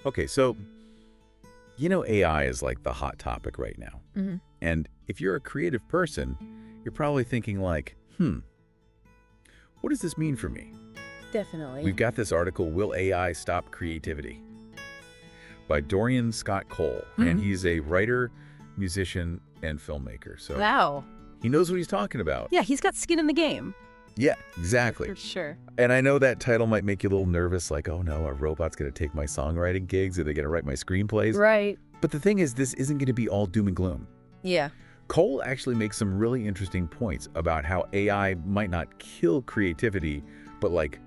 Okay, so AI is like the hot topic right now. Hmm. And if you're a creative person, you're probably thinking like, what does this mean for me? Definitely. We've got this article, Will AI Stop Creativity? By Dorian Scott Cole. And he's a writer, musician, and filmmaker. So Wow. he knows what he's talking about. Yeah, he's got skin in the game. Yeah, exactly. For sure. And I know that title might make you a little nervous, like, oh no, a robot's going to take my songwriting gigs? Are they going to write my screenplays? Right. But the thing is, this isn't going to be all doom and gloom. Yeah. Cole actually makes some really interesting points about how AI might not kill creativity, but like,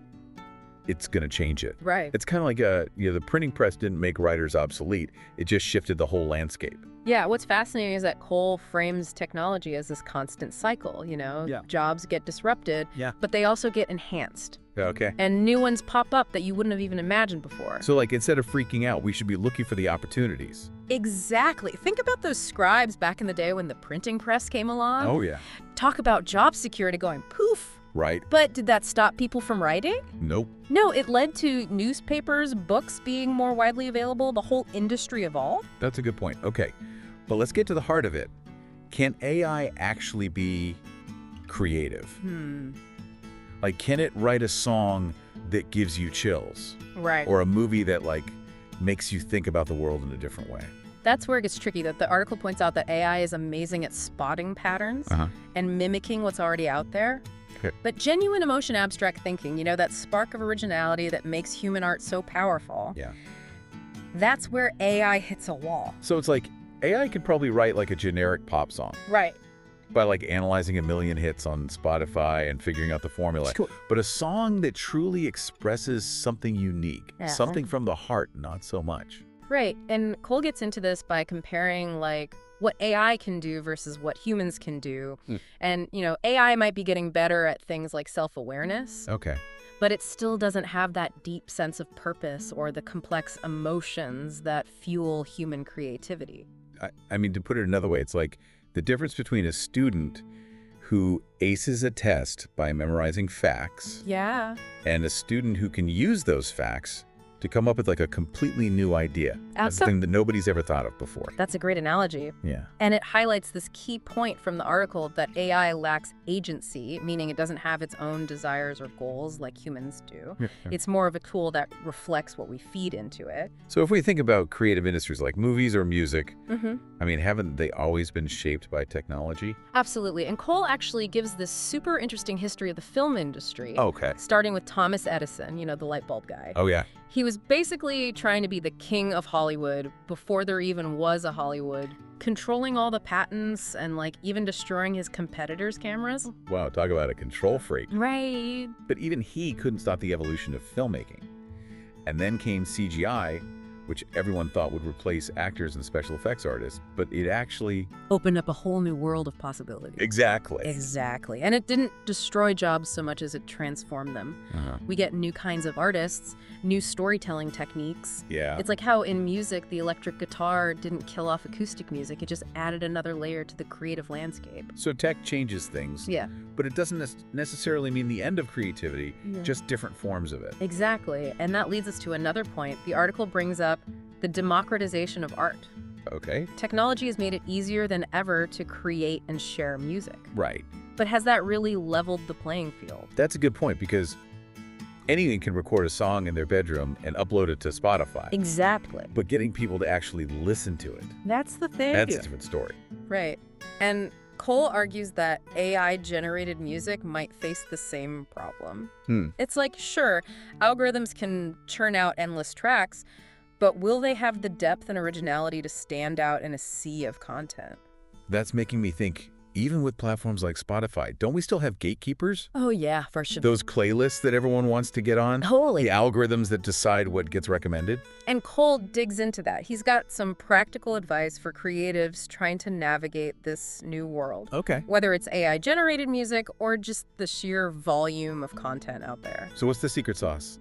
it's going to change it. Right. It's kind of like, the printing press didn't make writers obsolete. It just shifted the whole landscape. Yeah, what's fascinating is that Cole frames technology as this constant cycle, Yeah. Jobs get disrupted, but they also get enhanced. Okay. And new ones pop up that you wouldn't have even imagined before. So like, instead of freaking out, we should be looking for the opportunities. Exactly. Think about those scribes back in the day when the printing press came along. Oh, yeah. Talk about job security going poof. Right. But did that stop people from writing? Nope. No, it led to newspapers, books being more widely available. The whole industry evolved. That's a good point. Okay. But let's get to the heart of it. Can AI actually be creative? Like, can it write a song that gives you chills? Right. Or a movie that, like, makes you think about the world in a different way? That's where it gets tricky. That the article points out that AI is amazing at spotting patterns and mimicking what's already out there. Okay. But genuine emotion abstract thinking, that spark of originality that makes human art so powerful, Yeah. that's where AI hits a wall. So it's like, AI could probably write, like, a generic pop song Right. by, like, analyzing a million hits on Spotify and figuring out the formula. Sure. But a song that truly expresses something unique, something from the heart, not so much. Right. And Cole gets into this by comparing, like, what AI can do versus what humans can do. And, AI might be getting better at things like self-awareness, Okay. but it still doesn't have that deep sense of purpose or the complex emotions that fuel human creativity. I mean, to put it another way, it's like the difference between a student who aces a test by memorizing facts Yeah. and a student who can use those facts to come up with like a completely new idea. That's something that nobody's ever thought of before. That's a great analogy. Yeah. And it highlights this key point from the article that AI lacks agency, meaning it doesn't have its own desires or goals like humans do. Yeah. It's more of a tool that reflects what we feed into it. So if we think about creative industries like movies or music, I mean, haven't they always been shaped by technology? Absolutely. And Cole actually gives this super interesting history of the film industry. Okay. Starting with Thomas Edison, the light bulb guy. Oh, yeah. He was basically trying to be the king of Hollywood before there even was a Hollywood, controlling all the patents and even destroying his competitors' cameras. Wow, talk about a control freak. Right. But even he couldn't stop the evolution of filmmaking. And then came CGI, which everyone thought would replace actors and special effects artists, but it actually... Opened up a whole new world of possibilities. Exactly. Exactly. And it didn't destroy jobs so much as it transformed them. We get new kinds of artists, new storytelling techniques. Yeah. It's like how in music, the electric guitar didn't kill off acoustic music. It just added another layer to the creative landscape. So tech changes things, Yeah. but it doesn't necessarily mean the end of creativity, just different forms of it. Exactly. And that leads us to another point. The article brings up the democratization of art. Okay. Technology has made it easier than ever to create and share music. Right. But has that really leveled the playing field? That's a good point, because anyone can record a song in their bedroom and upload it to Spotify. Exactly. But getting people to actually listen to it, That's the thing. that's a different story. Right. And Cole argues that AI-generated music might face the same problem. It's like, sure, algorithms can churn out endless tracks, but will they have the depth and originality to stand out in a sea of content? That's making me think, even with platforms like Spotify, don't we still have gatekeepers? Oh, yeah, for sure. Those playlists that everyone wants to get on? Totally. The algorithms that decide what gets recommended? And Cole digs into that. He's got some practical advice for creatives trying to navigate this new world. Okay. Whether it's AI-generated music or just the sheer volume of content out there. So what's the secret sauce?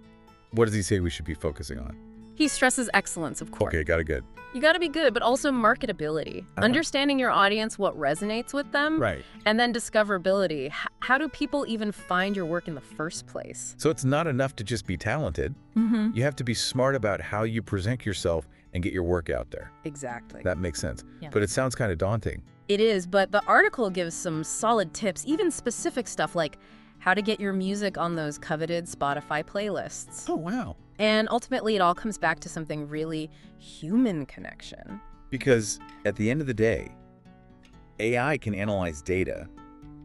What does he say we should be focusing on? He stresses excellence, of course. Okay, got it good. You got to be good, but also marketability. Understanding your audience, what resonates with them. Right. And then discoverability. How do people even find your work in the first place? So it's not enough to just be talented. You have to be smart about how you present yourself and get your work out there. Exactly. That makes sense. Yeah. But it sounds kind of daunting. It is, but the article gives some solid tips, even specific stuff like how to get your music on those coveted Spotify playlists. Oh, wow. And ultimately, it all comes back to something really human connection. Because at the end of the day, AI can analyze data,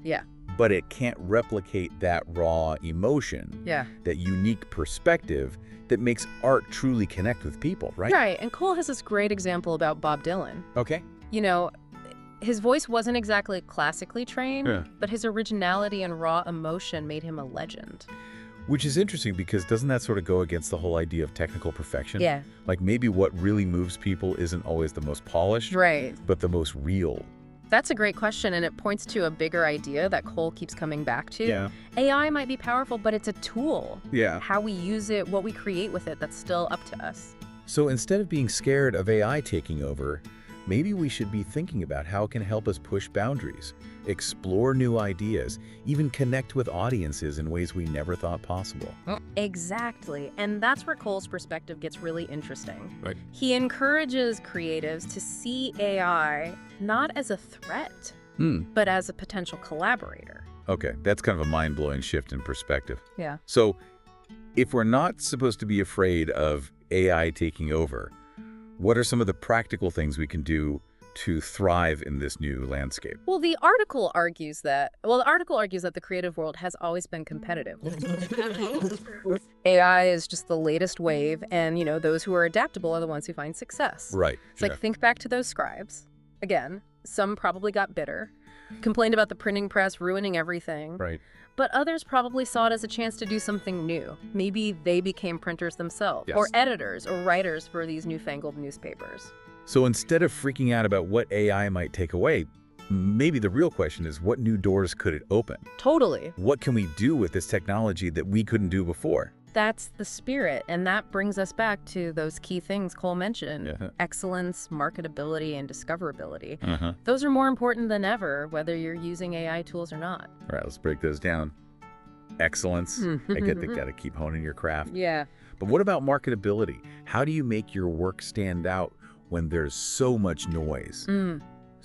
Yeah. but it can't replicate that raw emotion, Yeah. that unique perspective that makes art truly connect with people, right? Right. And Cole has this great example about Bob Dylan. Okay. You know, his voice wasn't exactly classically trained, Yeah. but his originality and raw emotion made him a legend. Which is interesting because doesn't that sort of go against the whole idea of technical perfection? Yeah. Like maybe what really moves people isn't always the most polished, Right. but the most real. That's a great question, and it points to a bigger idea that Cole keeps coming back to. Yeah. AI might be powerful, but it's a tool. Yeah. How we use it, what we create with it, that's still up to us. So instead of being scared of AI taking over, maybe we should be thinking about how it can help us push boundaries, explore new ideas, even connect with audiences in ways we never thought possible. Exactly, and that's where Cole's perspective gets really interesting. Right. He encourages creatives to see AI not as a threat, but as a potential collaborator. Okay, that's kind of a mind-blowing shift in perspective. Yeah. So if we're not supposed to be afraid of AI taking over, what are some of the practical things we can do to thrive in this new landscape? Well, the article argues that the creative world has always been competitive. AI is just the latest wave, and, those who are adaptable are the ones who find success. Right. It's like, think back to those scribes. Again, some probably got bitter, complained about the printing press ruining everything. Right. But others probably saw it as a chance to do something new. Maybe they became printers themselves, Yes. or editors or writers for these newfangled newspapers. So instead of freaking out about what AI might take away, maybe the real question is what new doors could it open? Totally. What can we do with this technology that we couldn't do before? That's the spirit, and that brings us back to those key things Cole mentioned. Yeah. Excellence, marketability, and discoverability. Uh-huh. Those are more important than ever, whether you're using AI tools or not. All right, let's break those down. Excellence. I get that, gotta keep honing your craft. Yeah. But what about marketability? How do you make your work stand out when there's so much noise?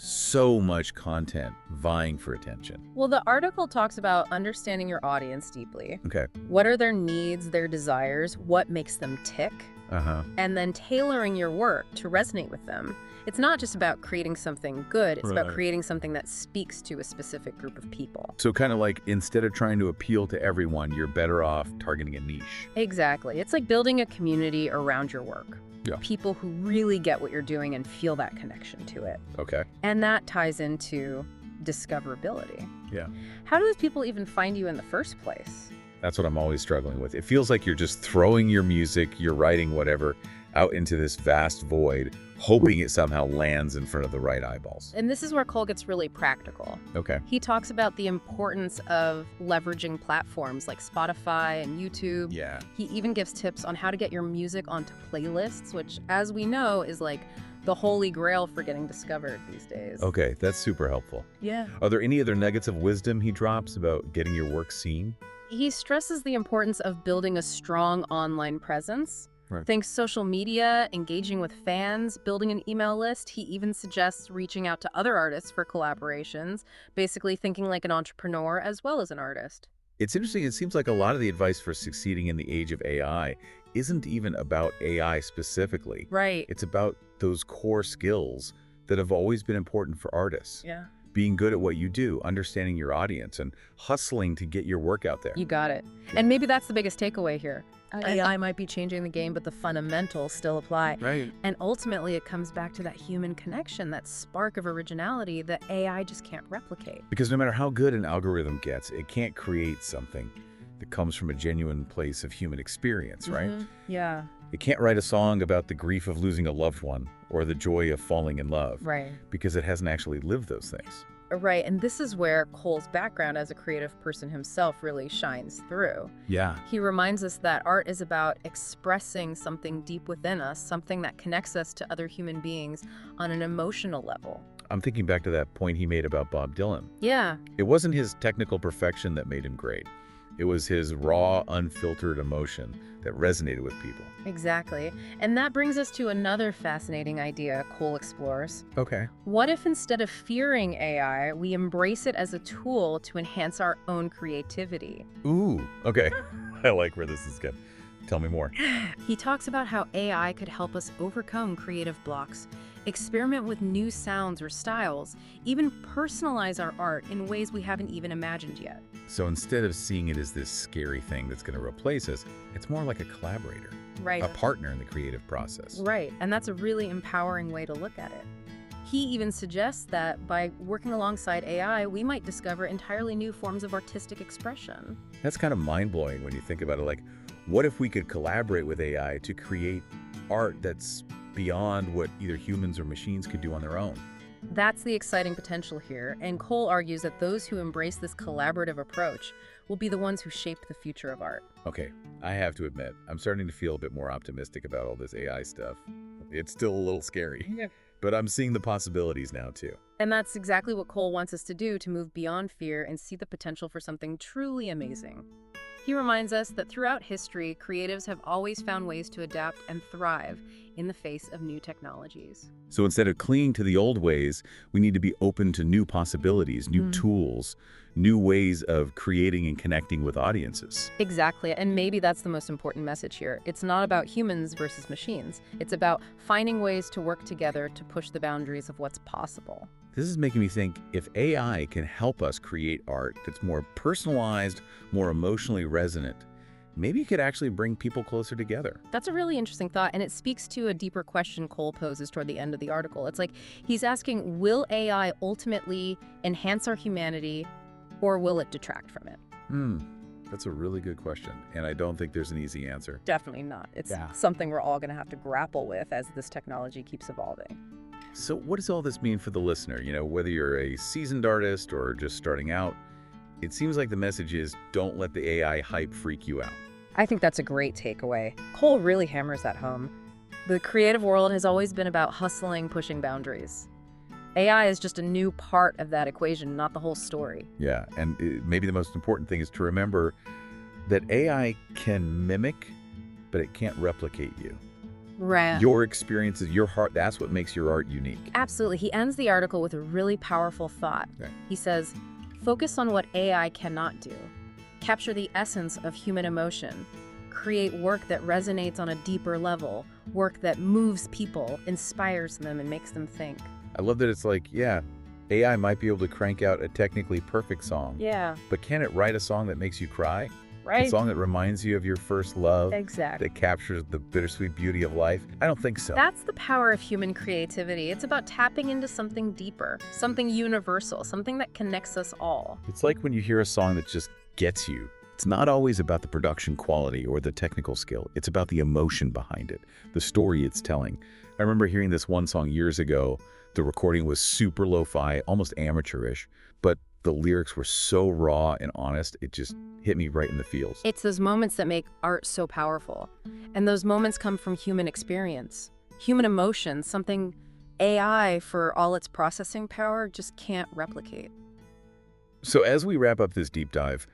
So much content vying for attention. Well, the article talks about understanding your audience deeply. Okay. What are their needs, their desires, what makes them tick, Uh-huh. and then tailoring your work to resonate with them. It's not just about creating something good, it's about Right. creating something that speaks to a specific group of people. So kind of like instead of trying to appeal to everyone, you're better off targeting a niche. Exactly. It's like building a community around your work. Yeah. People who really get what you're doing and feel that connection to it. Okay. And that ties into discoverability. Yeah. How do those people even find you in the first place? That's what I'm always struggling with. It feels like you're just throwing your music, your writing, whatever, out into this vast void, hoping it somehow lands in front of the right eyeballs. And this is where Cole gets really practical. Okay. He talks about the importance of leveraging platforms like Spotify and YouTube. Yeah. He even gives tips on how to get your music onto playlists, which, as we know, is like the holy grail for getting discovered these days. Okay, that's super helpful. Yeah. Are there any other nuggets of wisdom he drops about getting your work seen? He stresses the importance of building a strong online presence. Right. Think social media, engaging with fans, building an email list. He even suggests reaching out to other artists for collaborations, basically thinking like an entrepreneur as well as an artist. It's interesting. It seems like a lot of the advice for succeeding in the age of AI isn't even about AI specifically. Right. It's about those core skills that have always been important for artists. Yeah. Being good at what you do, understanding your audience, and hustling to get your work out there. You got it. And maybe that's the biggest takeaway here. AI might be changing the game, but the fundamentals still apply. Right. And ultimately, it comes back to that human connection, that spark of originality that AI just can't replicate. Because no matter how good an algorithm gets, it can't create something that comes from a genuine place of human experience, right? Yeah. It can't write a song about the grief of losing a loved one or the joy of falling in love. Right. Because it hasn't actually lived those things. Right, and this is where Cole's background as a creative person himself really shines through. Yeah. He reminds us that art is about expressing something deep within us, something that connects us to other human beings on an emotional level. I'm thinking back to that point he made about Bob Dylan. Yeah, It wasn't his technical perfection that made him great. It was his raw, unfiltered emotion that resonated with people. exactly. And that brings us to another fascinating idea Cole explores. Okay. What if instead of fearing AI, we embrace it as a tool to enhance our own creativity? Ooh, okay. I like where this is going. Tell me more. He talks about how AI could help us overcome creative blocks, experiment with new sounds or styles, even personalize our art in ways we haven't even imagined yet. So instead of seeing it as this scary thing that's going to replace us, it's more like a collaborator, Right. a partner in the creative process. Right, and that's a really empowering way to look at it. He even suggests that by working alongside AI, we might discover entirely new forms of artistic expression. That's kind of mind-blowing when you think about it. Like, what if we could collaborate with AI to create art that's beyond what either humans or machines could do on their own? That's the exciting potential here, and Cole argues that those who embrace this collaborative approach will be the ones who shape the future of art. Okay, I have to admit, I'm starting to feel a bit more optimistic about all this AI stuff. It's still a little scary, but I'm seeing the possibilities now too. And that's exactly what Cole wants us to do, to move beyond fear and see the potential for something truly amazing. He reminds us that throughout history, creatives have always found ways to adapt and thrive in the face of new technologies. So instead of clinging to the old ways, we need to be open to new possibilities, new tools, new ways of creating and connecting with audiences. Exactly, and maybe that's the most important message here. It's not about humans versus machines. It's about finding ways to work together to push the boundaries of what's possible. This is making me think, if AI can help us create art that's more personalized, more emotionally resonant, maybe it could actually bring people closer together. That's a really interesting thought, and it speaks to a deeper question Cole poses toward the end of the article. It's like he's asking, will AI ultimately enhance our humanity, or will it detract from it? That's a really good question, and I don't think there's an easy answer. Definitely not. It's Yeah. something we're all going to have to grapple with as this technology keeps evolving. So what does all this mean for the listener? You know, whether you're a seasoned artist or just starting out, it seems like the message is, don't let the AI hype freak you out. I think that's a great takeaway. Cole really hammers that home. The creative world has always been about hustling, pushing boundaries. AI is just a new part of that equation, not the whole story. Yeah, and maybe the most important thing is to remember that AI can mimic, but it can't replicate you. Right. Your experiences, your heart, that's what makes your art unique. Absolutely. He ends the article with a really powerful thought. Okay. He says, focus on what AI cannot do. Capture the essence of human emotion. Create work that resonates on a deeper level. Work that moves people, inspires them, and makes them think. I love that it's like, yeah, AI might be able to crank out a technically perfect song, Yeah. but can it write a song that makes you cry? Right? A song that reminds you of your first love? Exactly. That captures the bittersweet beauty of life? I don't think so. That's the power of human creativity. It's about tapping into something deeper, something universal, something that connects us all. It's like when you hear a song that just gets you. It's not always about the production quality or the technical skill. It's about the emotion behind it, the story it's telling. I remember hearing this one song years ago. The recording was super lo-fi, almost amateurish, but the lyrics were so raw and honest, it just hit me right in the feels. It's those moments that make art so powerful. And those moments come from human experience, human emotion, something AI, for all its processing power, just can't replicate. So as we wrap up this deep dive,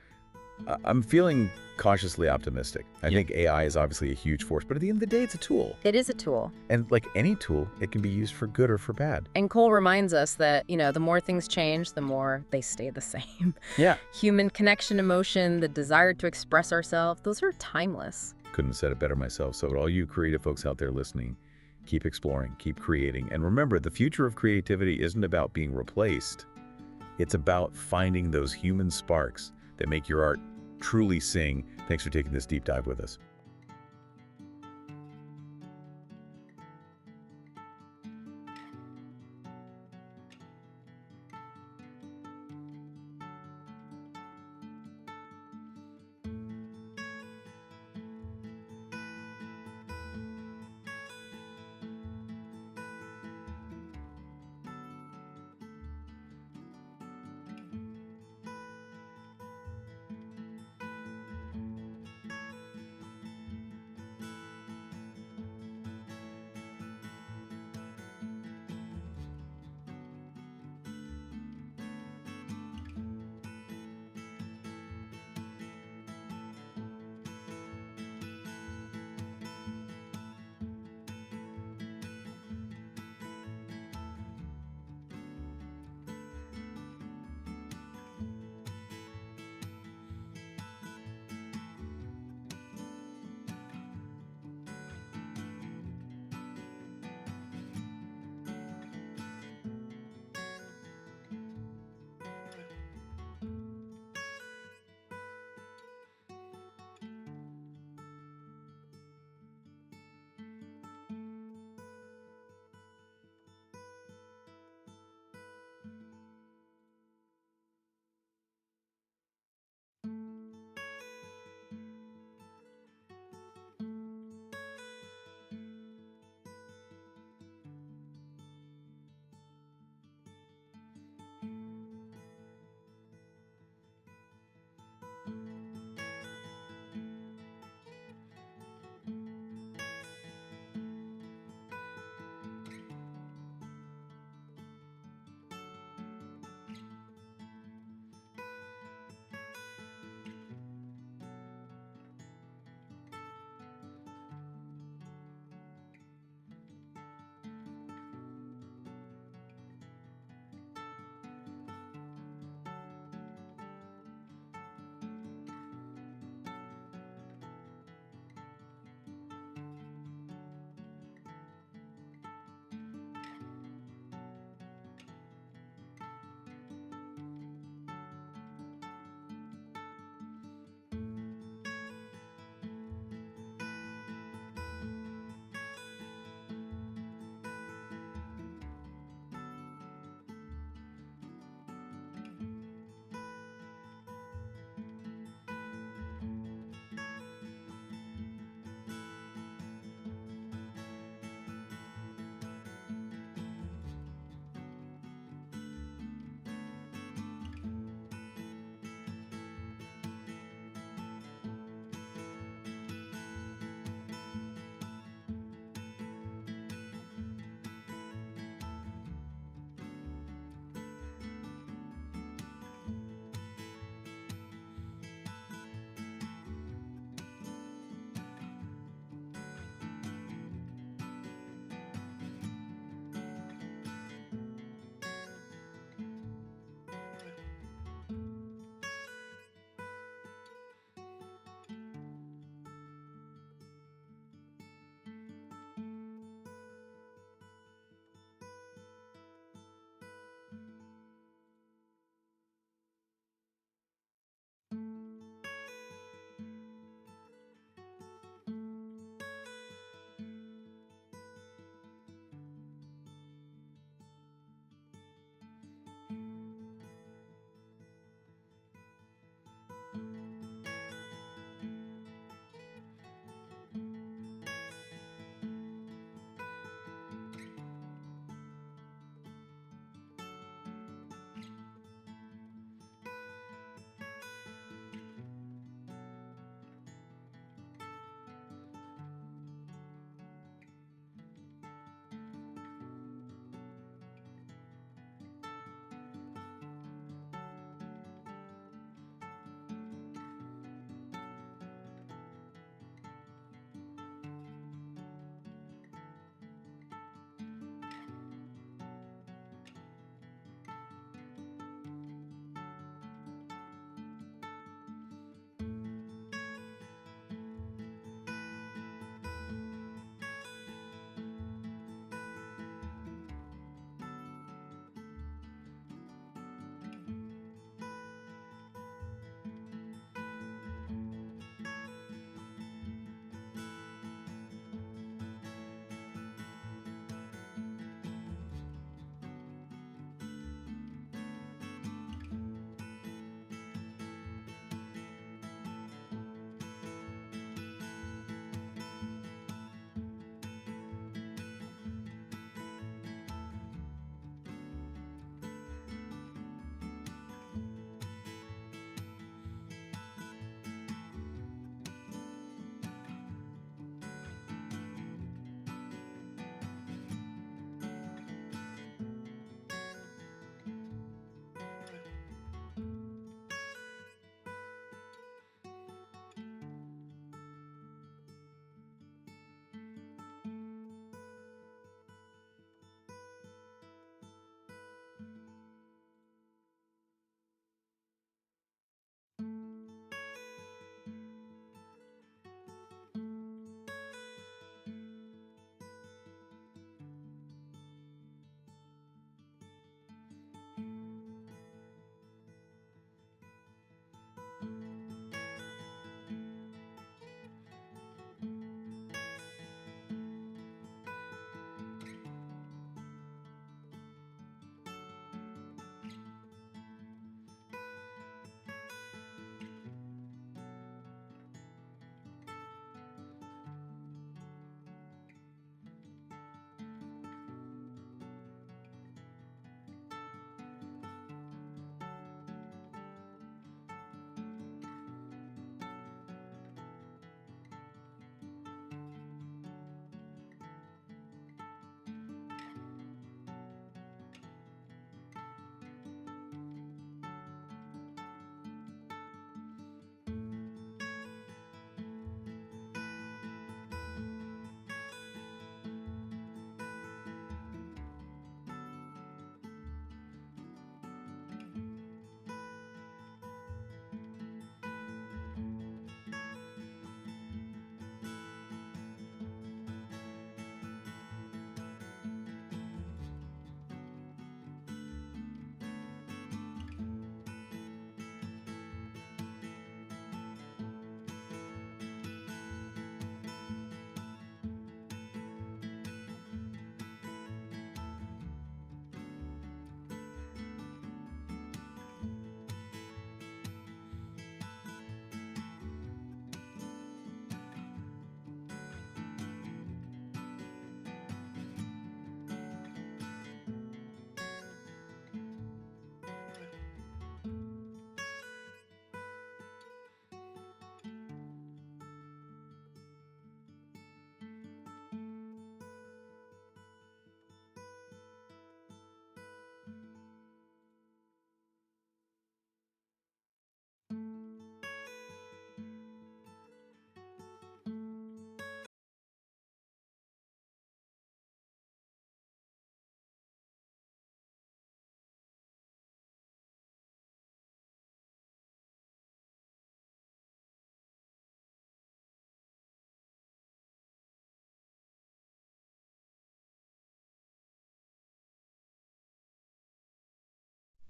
I'm feeling cautiously optimistic. I think AI is obviously a huge force, but at the end of the day, it's a tool. It is a tool. And like any tool, it can be used for good or for bad. And Cole reminds us that, the more things change, the more they stay the same. Yeah. Human connection, emotion, the desire to express ourselves, those are timeless. Couldn't have said it better myself. So to all you creative folks out there listening, keep exploring, keep creating. And remember, the future of creativity isn't about being replaced. It's about finding those human sparks that make your art truly sing. Thanks for taking this deep dive with us.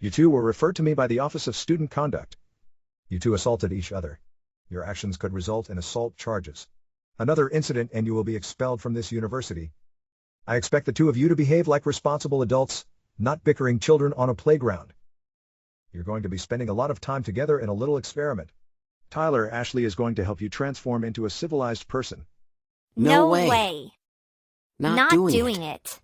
You two were referred to me by the Office of Student Conduct. You two assaulted each other. Your actions could result in assault charges. Another incident and you will be expelled from this university. I expect the two of you to behave like responsible adults, not bickering children on a playground. You're going to be spending a lot of time together in a little experiment. Tyler, Ashley is going to help you transform into a civilized person. No way. Not doing it.